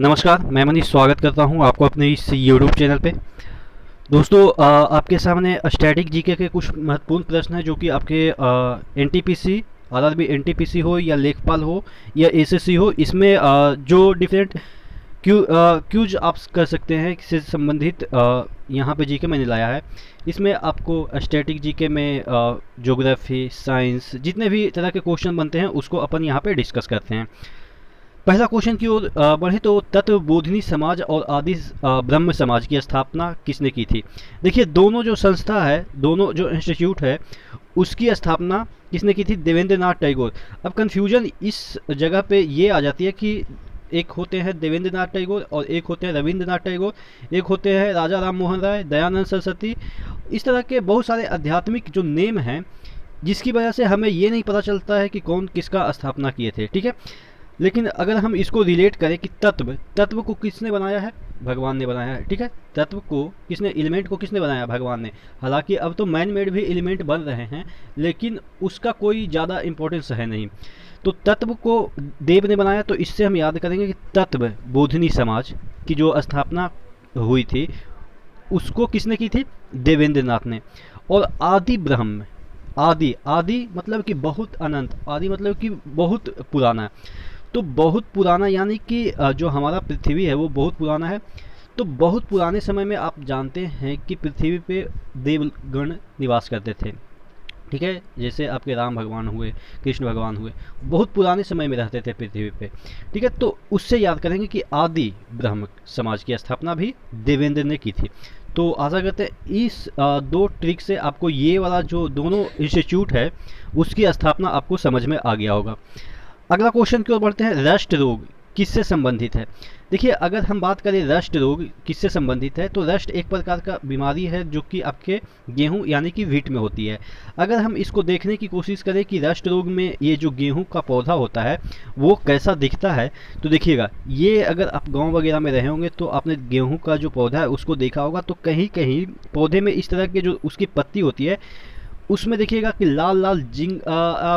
नमस्कार, मैं मनीष स्वागत करता हूं आपको अपने इस यूट्यूब चैनल पे। दोस्तों, आपके सामने स्टैटिक जीके के कुछ महत्वपूर्ण प्रश्न हैं जो कि आपके एनटीपीसी, आरआरबी एनटीपीसी हो या लेखपाल हो या एसएससी हो, इसमें जो डिफरेंट क्यूज आप कर सकते हैं इससे संबंधित यहाँ पे जीके मैंने लाया है। इसमें आपको स्टैटिक जीके में ज्योग्राफी, साइंस, जितने भी तरह के क्वेश्चन बनते हैं उसको अपन यहाँ पे डिस्कस करते हैं। पहला क्वेश्चन की ओर बढ़े तो तत्व बोधिनी समाज और आदि ब्रह्म समाज की स्थापना किसने की थी। देखिए, दोनों जो संस्था है, दोनों जो इंस्टीट्यूट है, उसकी स्थापना किसने की थी? देवेंद्र नाथ टैगोर। अब कंफ्यूजन इस जगह पे ये आ जाती है कि एक होते हैं देवेंद्र नाथ टैगोर और एक होते हैं रविंद्रनाथ टैगोर, एक होते हैं राजा राम मोहन राय, दयानंद सरस्वती। इस तरह के बहुत सारे आध्यात्मिक जो नेम हैं जिसकी वजह से हमें ये नहीं पता चलता है कि कौन किसका स्थापना किए थे। ठीक है, लेकिन अगर हम इसको रिलेट करें कि तत्व को किसने बनाया है? भगवान ने बनाया है। ठीक है, तत्व को किसने, एलिमेंट को किसने बनाया? भगवान ने। हालांकि अब तो मैन मेड भी एलिमेंट बन रहे हैं, लेकिन उसका कोई ज़्यादा इम्पोर्टेंस है नहीं। तो तत्व को देव ने बनाया, तो इससे हम याद करेंगे कि तत्व बोधिनी समाज की जो स्थापना हुई थी उसको किसने की थी? देवेंद्र नाथ ने। और आदि ब्रह्म, आदि आदि मतलब कि बहुत अनंत, आदि मतलब कि बहुत पुराना। तो बहुत पुराना यानी कि जो हमारा पृथ्वी है वो बहुत पुराना है। तो बहुत पुराने समय में आप जानते हैं कि पृथ्वी पे देवगण निवास करते थे। ठीक है, जैसे आपके राम भगवान हुए, कृष्ण भगवान हुए, बहुत पुराने समय में रहते थे पृथ्वी पे। ठीक है, तो उससे याद करेंगे कि आदि ब्रह्म समाज की स्थापना भी देवेंद्र ने की थी। तो आशा करते हैं इस दो ट्रिक से आपको ये वाला जो दोनों इंस्टीट्यूट है उसकी स्थापना आपको समझ में आ गया होगा। अगला क्वेश्चन की ओर बढ़ते हैं। रस्ट रोग किससे संबंधित है? देखिए, अगर हम बात करें रस्ट रोग किससे संबंधित है, तो रस्ट एक प्रकार का बीमारी है जो कि आपके गेहूं यानी कि व्हीट में होती है। अगर हम इसको देखने की कोशिश करें कि रस्ट रोग में ये जो गेहूं का पौधा होता है वो कैसा दिखता है, तो देखिएगा, ये अगर आप गांव वगैरह में रहे होंगे तो आपने गेहूं का जो पौधा है उसको देखा होगा। तो कहीं कहीं पौधे में इस तरह के जो उसकी पत्ती होती है उसमें देखिएगा कि लाल लाल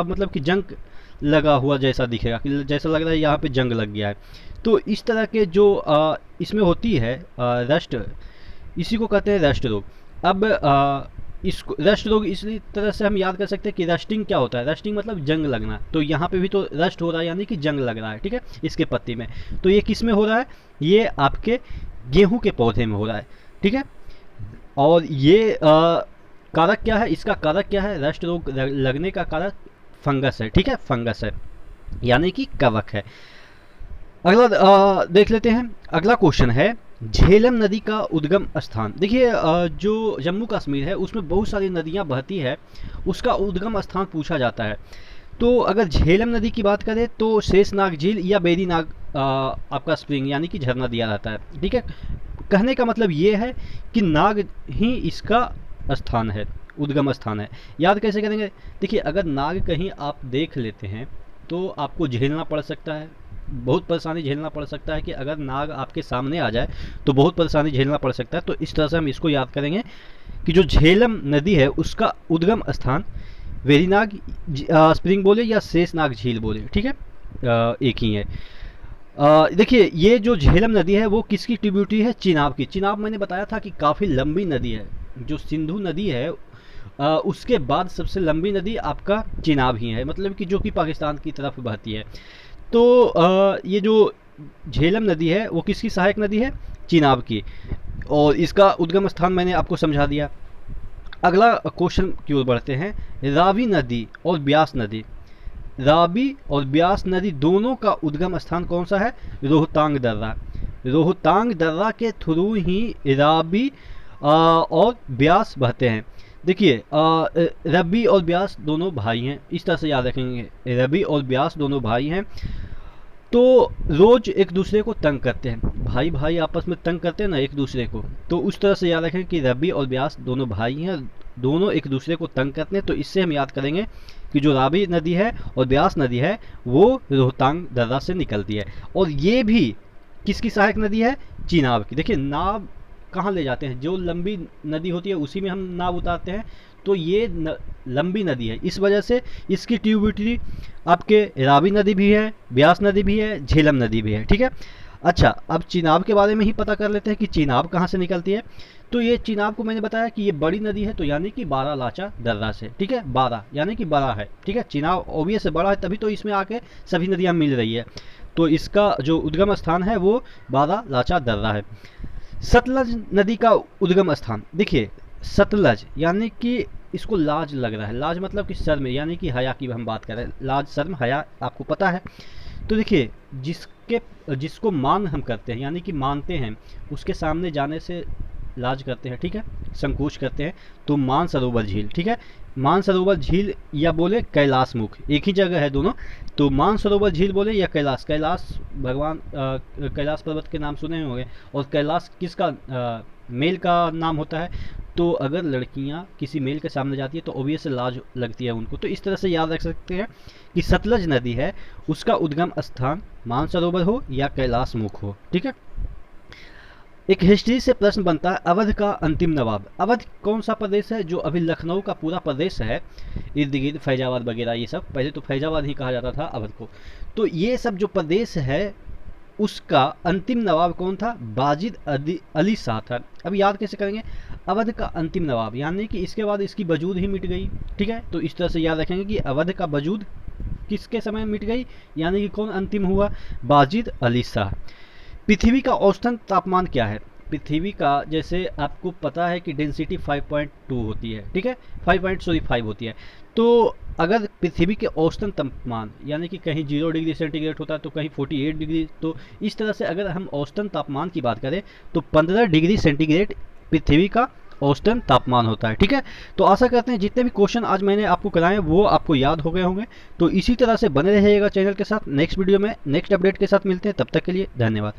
मतलब कि जंग लगा हुआ जैसा दिखेगा, कि जैसा लग रहा है यहाँ पे जंग लग गया है। तो इस तरह के जो इसमें होती है रस्ट, इसी को कहते हैं रस्ट रोग। अब इसको रस्ट रोग इसी तरह से हम याद कर सकते हैं कि रस्टिंग क्या होता है? रस्टिंग मतलब जंग लगना। तो यहाँ पे भी तो रस्ट हो रहा है यानी कि जंग लग रहा है। ठीक है, इसके पत्ती में। तो ये किस में हो रहा है? ये आपके गेहूं के पौधे में हो रहा है। ठीक है, और ये कारक क्या है? इसका कारक क्या है? रस्ट रोग लगने का कारक फंगस है। ठीक है, फंगस है यानी कि कवक है। अगला देख लेते हैं। अगला क्वेश्चन है झेलम नदी का उद्गम स्थान। देखिए, जो जम्मू कश्मीर है उसमें बहुत सारी नदियां बहती है, उसका उद्गम स्थान पूछा जाता है। तो अगर झेलम नदी की बात करें तो शेषनाग झील या बेरीनाग आपका स्प्रिंग यानी कि झरना दिया रहता है। ठीक है, कहने का मतलब ये है कि नाग ही इसका स्थान है, उद्गम स्थान है। याद कैसे करेंगे? देखिए, अगर नाग कहीं आप देख लेते हैं तो आपको झेलना पड़ सकता है, बहुत परेशानी झेलना पड़ सकता है। कि अगर नाग आपके सामने आ जाए तो बहुत परेशानी झेलना पड़ सकता है। तो इस तरह से हम इसको याद करेंगे कि जो झेलम नदी है उसका उद्गम स्थान वेरीनाग स्प्रिंग बोले या शेषनाग झील बोले, ठीक है, एक ही है। देखिए, ये जो झेलम नदी है वो किसकी ट्रिब्यूटरी है? चिनाब की। चिनाब मैंने बताया था कि काफ़ी लंबी नदी है। जो सिंधु नदी है उसके बाद सबसे लंबी नदी आपका चिनाब ही है, मतलब कि जो कि पाकिस्तान की तरफ बहती है। तो ये जो झेलम नदी है वो किसकी सहायक नदी है? चिनाब की। और इसका उद्गम स्थान मैंने आपको समझा दिया। अगला क्वेश्चन की ओर बढ़ते हैं। रावी नदी और ब्यास नदी, रावी और ब्यास नदी दोनों का उद्गम स्थान कौन सा है? रोहतांग दर्रा। रोहतांग दर्रा के थ्रू ही रावी और ब्यास बहते हैं। देखिए, रवि और ब्यास दोनों भाई हैं, इस तरह से याद रखेंगे। रवि और ब्यास दोनों भाई हैं, तो रोज एक दूसरे को तंग करते हैं। भाई भाई आपस में तंग करते हैं ना एक दूसरे को, तो उस तरह से याद रखें कि रवि और ब्यास दोनों भाई हैं, दोनों एक दूसरे को तंग करते हैं। तो इससे हम याद करेंगे कि जो रावी नदी है और ब्यास नदी है वो रोहतांग दर्रा से निकलती है। और ये भी किसकी सहायक नदी है? चिनाब की। देखिए, नाव कहाँ ले जाते हैं? जो लंबी नदी होती है उसी में हम नाव उतारते हैं। तो ये लंबी नदी है, इस वजह से इसकी ट्रिब्यूटरी आपके रावी नदी भी है, ब्यास नदी भी है, झेलम नदी भी है। ठीक है, अच्छा, अब चिनाब के बारे में ही पता कर लेते हैं कि चिनाब कहाँ से निकलती है। तो ये चिनाब को मैंने बताया कि ये बड़ी नदी है, तो यानी कि बारालाचा दर्रा से, ठीक है, बारा यानी कि बड़ा है, ठीक है, चिनाब ओबियस से बड़ा है, तभी तो इसमें आके सभी नदियाँ मिल रही है। तो इसका जो उद्गम स्थान है वो बारालाचा दर्रा है। सतलज नदी का उद्गम स्थान देखिए, सतलज यानी कि इसको लाज लग रहा है, लाज मतलब कि शर्म, यानी कि हया की हम बात करें, लाज शर्म हया आपको पता है। तो देखिए, जिसके जिसको मान हम करते हैं यानी कि मानते हैं, उसके सामने जाने से लाज करते हैं, ठीक है, संकोच करते हैं। तो मानसरोवर झील, ठीक है, मानसरोवर झील या बोले कैलाश मुख, एक ही जगह है दोनों। तो मानसरोवर झील बोले या कैलाश, कैलाश भगवान कैलाश पर्वत के नाम सुने होंगे। और कैलाश किसका मेल का नाम होता है। तो अगर लड़कियां किसी मेल के सामने जाती है तो ऑब्वियस लाज लगती है उनको। तो इस तरह से याद रख सकते हैं कि सतलज नदी है, उसका उद्गम स्थान मानसरोवर हो या कैलाश मुख हो, ठीक है। एक हिस्ट्री से प्रश्न बनता है, अवध का अंतिम नवाब। अवध कौन सा प्रदेश है, जो अभी लखनऊ का पूरा प्रदेश है, इर्द गिर्द फैजाबाद वगैरह ये सब, पहले तो फैजाबाद ही कहा जाता था अवध को। तो ये सब जो प्रदेश है उसका अंतिम नवाब कौन था, बाजिद अली शाह था। अब याद कैसे करेंगे, अवध का अंतिम नवाब यानी कि इसके बाद इसकी वजूद ही मिट गई, ठीक है। तो इस तरह से याद रखेंगे कि अवध का वजूद किसके समय मिट गई, यानी कि कौन अंतिम हुआ, बाजिद अली शाह। पृथ्वी का औसतन तापमान क्या है। पृथ्वी का जैसे आपको पता है कि डेंसिटी 5.2 होती है, ठीक है, 5.5 होती है। तो अगर पृथ्वी के औसतन तापमान यानी कि कहीं 0 डिग्री सेंटीग्रेड होता है तो कहीं 48 डिग्री, तो इस तरह से अगर हम औसतन तापमान की बात करें तो 15 डिग्री सेंटीग्रेड पृथ्वी का औसतन तापमान होता है, ठीक है। तो आशा करते हैं जितने भी क्वेश्चन आज मैंने आपको कराए वो आपको याद हो गए होंगे। तो इसी तरह से बने रहिएगा चैनल के साथ। नेक्स्ट वीडियो में नेक्स्ट अपडेट के साथ मिलते हैं, तब तक के लिए धन्यवाद।